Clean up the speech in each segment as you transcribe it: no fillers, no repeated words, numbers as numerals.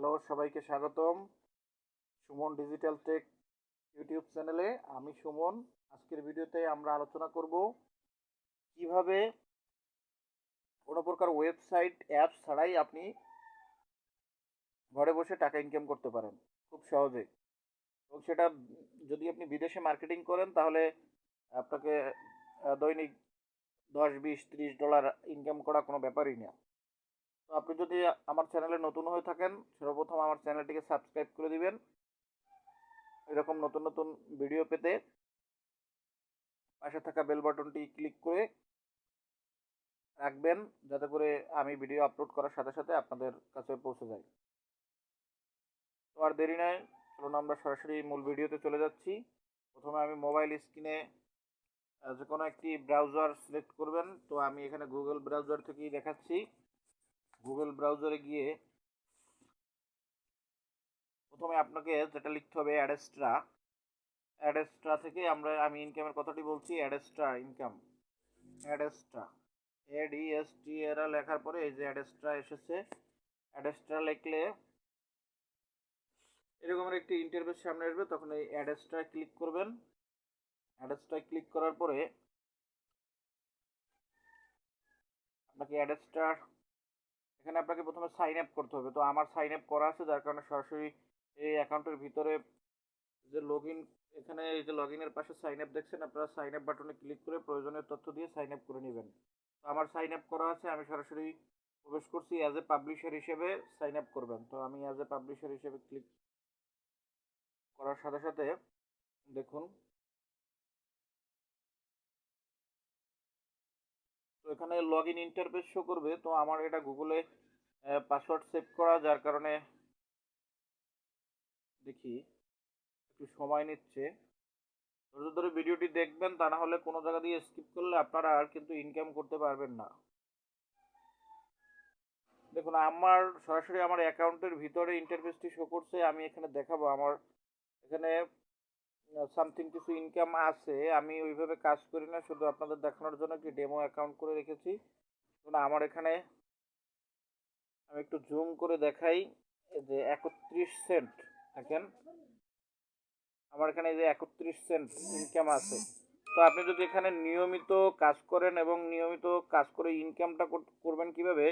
Hello, সবাইকে স্বাগতম Suman digital take YouTube চ্যানেলে। আমি সুমন। আজকের ভিডিওতে আমরা আলোচনা করব কিভাবে কোনো প্রকার ওয়েবসাইট অ্যাপস ছাড়াই আপনি ঘরে বসে টাকা ইনকাম করতে পারেন খুব সহজে। এবং সেটা যদি আপনি বিদেশে মার্কেটিং করেন তাহলে আপনাকে দৈনিক 10, 20, 30 ডলার ইনকাম করা কোনো ব্যাপারই না। তো আপনি যদি আমার চ্যানেলে নতুন হয়ে থাকেন, সর্বপ্রথম আমার চ্যানেলটিকে সাবস্ক্রাইব করে দিবেন এরকম নতুন নতুন ভিডিও পেতে। পাশে থাকা বেল বাটনটি ক্লিক করে রাখবেন যাতে করে আমি ভিডিও আপলোড করার সাথে সাথে আপনাদের কাছে পৌঁছে যায়। তো আর দেরি নয়, চলুন আমরা সরাসরি মূল ভিডিওতে চলে যাচ্ছি। প্রথমে আমি মোবাইল স্ক্রিনে যে কোনো একটি ব্রাউজার সিলেক্ট করবেন। তো আমি এখানে গুগল ব্রাউজার থেকেই দেখাচ্ছি। গুগল ব্রাউজারে গিয়ে প্রথমে আপনাকে যেটা লিখতে হবে অ্যাডেস্ট্রা। অ্যাডেস্ট্রা থেকে আমি ইনকামের কথাটি বলছি। অ্যাডেস্ট্রা ইনকাম, অ্যাডেস্ট্রা, ADSTRA লেখার পরে এই যে অ্যাডেস্ট্রা এসেছে। অ্যাডেস্ট্রা লিখলে এরকম একটি ইন্টারফেস সামনে আসবে, তখন এই অ্যাডেস্ট্রা ক্লিক করবেন। অ্যাডেস্ট্রা ক্লিক করার পরে আপনাকে অ্যাডেস্ট্রা এখানে আপনাকে প্রথমে সাইন আপ করতে হবে। তো আমার সাইন আপ করা আছে, যার কারণে সরাসরি এই অ্যাকাউন্টের ভিতরে যে লগ ইন, এখানে এই যে লগ ইনের পাশে সাইন আপ দেখছেন, আপনারা সাইন আপ বাটনে ক্লিক করে প্রয়োজনীয় তথ্য দিয়ে সাইন আপ করে নেবেন। তো আমার সাইন আপ করা আছে, আমি সরাসরি প্রবেশ করছি। অ্যাজ এ পাবলিশার হিসেবে সাইন আপ করবেন। তো আমি অ্যাজ এ পাবলিশার হিসেবে ক্লিক করার সাথে সাথে দেখুন, তো এখানে লগ ইন ইন্টারফেস শো করবে। তো আমার এটা গুগলে পাসওয়ার্ড সেভ করা, যার কারণে দেখি একটু সময় নিচ্ছে। ধৈর্য ধরে ভিডিওটি দেখবেন, তা না হলে কোনো জায়গা দিয়ে স্কিপ করলে আপনারা আর কিন্তু ইনকাম করতে পারবেন না। দেখুন, আমার সরাসরি আমার অ্যাকাউন্টের ভিতরে ইন্টারফেসটি শো করছে। আমি এখানে দেখাবো আমার এখানে সামথিং কিছু ইনকাম আছে। আমি ওইভাবে কাজ করি না, শুধু আপনাদের দেখানোর জন্য একটি ডেমো অ্যাকাউন্ট করে রেখেছি। আমার এখানে আমি একটু জুম করে দেখাই। এই যে 31 সেন্ট দেখেন, আমার এখানে এই যে 31 সেন্ট ইনকাম আছে। তো আপনি যদি এখানে নিয়মিত কাজ করেন এবং নিয়মিত কাজ করে ইনকামটা করবেন কিভাবে,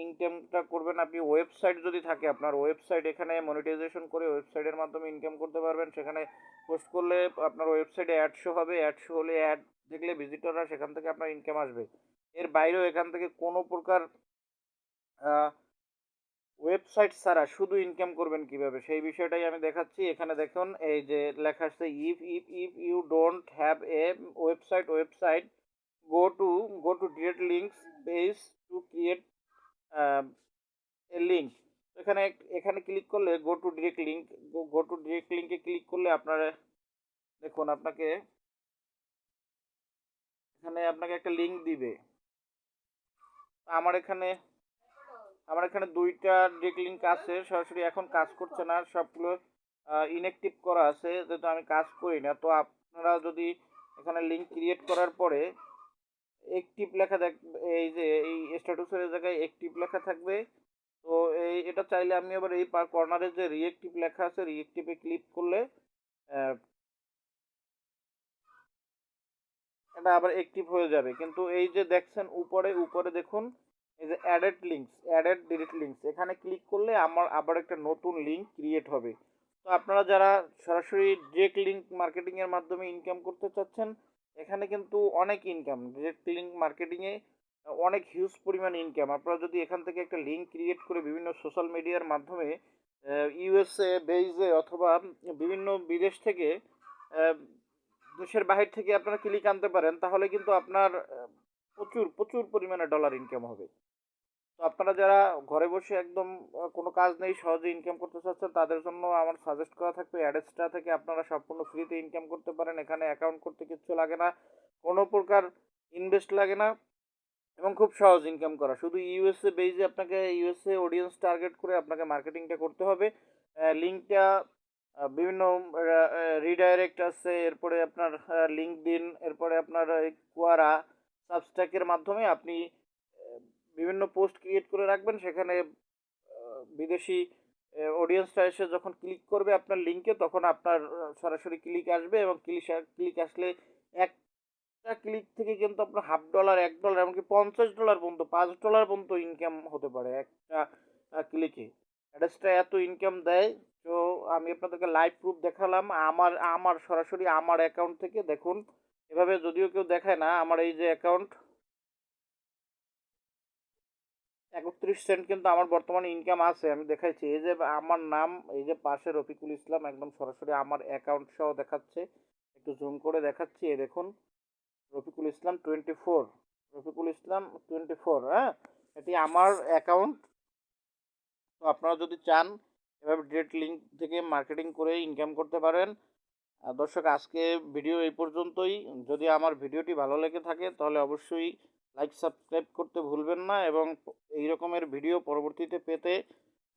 ইনকামটা করবেন আপনি ওয়েবসাইট যদি থাকে, আপনার ওয়েবসাইট এখানে মনিটাইজেশন করে ওয়েবসাইটের মাধ্যমে ইনকাম করতে পারবেন। সেখানে পোস্ট করলে আপনার ওয়েবসাইটে অ্যাড শো হবে। অ্যাড শো হলে অ্যাড দেখলে ভিজিটররা সেখান থেকে আপনার ইনকাম আসবে। এর বাইরেও এখান থেকে কোনো প্রকার ওয়েবসাইট ছাড়া শুধু ইনকাম করবেন কিভাবে সেই বিষয়টাই আমি দেখাচ্ছি। এখানে দেখুন এই যে লেখা আছে, if you don't have a website go to direct links page to create a link. এখানে এখানে ক্লিক করলে গো টু ডিরেক্ট লিঙ্কে ক্লিক করলে আপনারা দেখুন আপনাকে একটা লিঙ্ক দিবে। আমার এখানে দুইটা ডিরেক্ট লিঙ্ক আছে, সরাসরি এখন কাজ করছে না, সবগুলো ইনঅ্যাক্টিভ করা আছে, যেহেতু আমি কাজ করি না। তো আপনারা যদি এখানে লিঙ্ক ক্রিয়েট করার পরে অ্যাক্টিভ লেখা দেখ, এই যে এই স্ট্যাটাসের জায়গায় অ্যাক্টিভ লেখা থাকবে। তো এটা চাইলে আমি আবার এই কর্নারে যে রিঅ্যাক্টিভ লেখা আছে, রিঅ্যাক্টিভে ক্লিক করলে এটা আবার অ্যাক্টিভ হয়ে যাবে। কিন্তু এই যে দেখছেন উপরে উপরে দেখুন এই যে অ্যাডেড ডিরেক্ট লিঙ্কস, এখানে ক্লিক করলে আমার আবার একটা নতুন লিঙ্ক ক্রিয়েট হবে। তো আপনারা যারা সরাসরি ডিরেক্ট লিঙ্ক মার্কেটিং এর মাধ্যমে ইনকাম করতে চাচ্ছেন, এখানে কিন্তু অনেক ইনকাম, ডিরেক্ট লিঙ্ক মার্কেটিংয়ে অনেক হিউজ পরিমাণ ইনকাম। আপনারা যদি এখান থেকে একটা লিঙ্ক ক্রিয়েট করে বিভিন্ন সোশ্যাল মিডিয়ার মাধ্যমে ইউএসএ বেইজে অথবা বিভিন্ন বিদেশ থেকে দেশের বাহির থেকে আপনারা ক্লিক আনতে পারেন, তাহলে কিন্তু আপনার প্রচুর প্রচুর পরিমাণে ডলার ইনকাম হবে। তো আপনারা যারা ঘরে বসে একদম কোনো কাজ নেই সহজে ইনকাম করতে চাচ্ছেন, তাদের জন্য আমার সাজেস্ট করা থাকবে অ্যাডেস্ট্রা থেকে আপনারা সম্পূর্ণ ফ্রিতে ইনকাম করতে পারেন। এখানে অ্যাকাউন্ট করতে কিচ্ছু লাগে না, কোনো প্রকার ইনভেস্ট লাগে না এবং খুব সহজ ইনকাম করা। শুধু ইউএসএ বেইজে আপনাকে ইউএসএ অডিয়েন্স টার্গেট করে আপনাকে মার্কেটিংটা করতে হবে। লিঙ্কটা বিভিন্ন রিডাইরেক্ট আছে, এরপরে আপনার লিঙ্কডইন, এরপরে আপনার কোয়ারা, সাবস্ট্যাকের মাধ্যমে আপনি বিভিন্ন পোস্ট ক্রিয়েট করে রাখবেন। সেখানে বিদেশি অডিয়েন্সটা এসে যখন ক্লিক করবে আপনার লিঙ্কে, তখন আপনার সরাসরি ক্লিক আসবে, এবং ক্লিক আসলে একটা ক্লিক থেকে কিন্তু আপনার $1/2, $1, এমনকি $50 পর্যন্ত, $5 পর্যন্ত ইনকাম হতে পারে একটা ক্লিকে। অ্যাডসটা এত ইনকাম দেয়। তো আমি আপনাদেরকে লাইভ প্রুফ দেখালাম আমার আমার সরাসরি আমার অ্যাকাউন্ট থেকে। দেখুন, এভাবে যদিও কেউ দেখায় না, আমার এই যে অ্যাকাউন্ট 31 সেন্ট কিন্তু আমার বর্তমানে ইনকাম আছে, আমি দেখাইছি। এই যে আমার নাম, এই যে পাশে রফিকুল ইসলাম, একদম সরাসরি আমার অ্যাকাউন্ট সহ দেখাচ্ছে। একটু জুম করে দেখাচ্ছি, এই দেখুন, রফিকুল ইসলাম 24, রফিকুল ইসলাম 24, হ্যাঁ, এটি আমার অ্যাকাউন্ট। তো আপনারা যদি চান এভাবে ডিরেক্ট লিঙ্ক থেকে মার্কেটিং করে ইনকাম করতে পারেন। দর্শক, আজকে ভিডিও এই পর্যন্তই। যদি আমার ভিডিওটি ভালো লেগে থাকে তাহলে অবশ্যই লাইক সাবস্ক্রাইব করতে ভুলবেন না, এবং এই রকমের ভিডিও পরবর্তীতে পেতে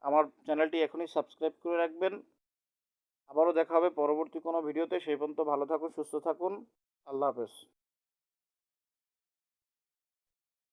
আমার চ্যানেলটি এখনই সাবস্ক্রাইব করে রাখবেন। আবারও দেখা হবে পরবর্তী কোনো ভিডিওতে। সেই পর্যন্ত ভালো থাকুন, সুস্থ থাকুন। আল্লাহ হাফেজ।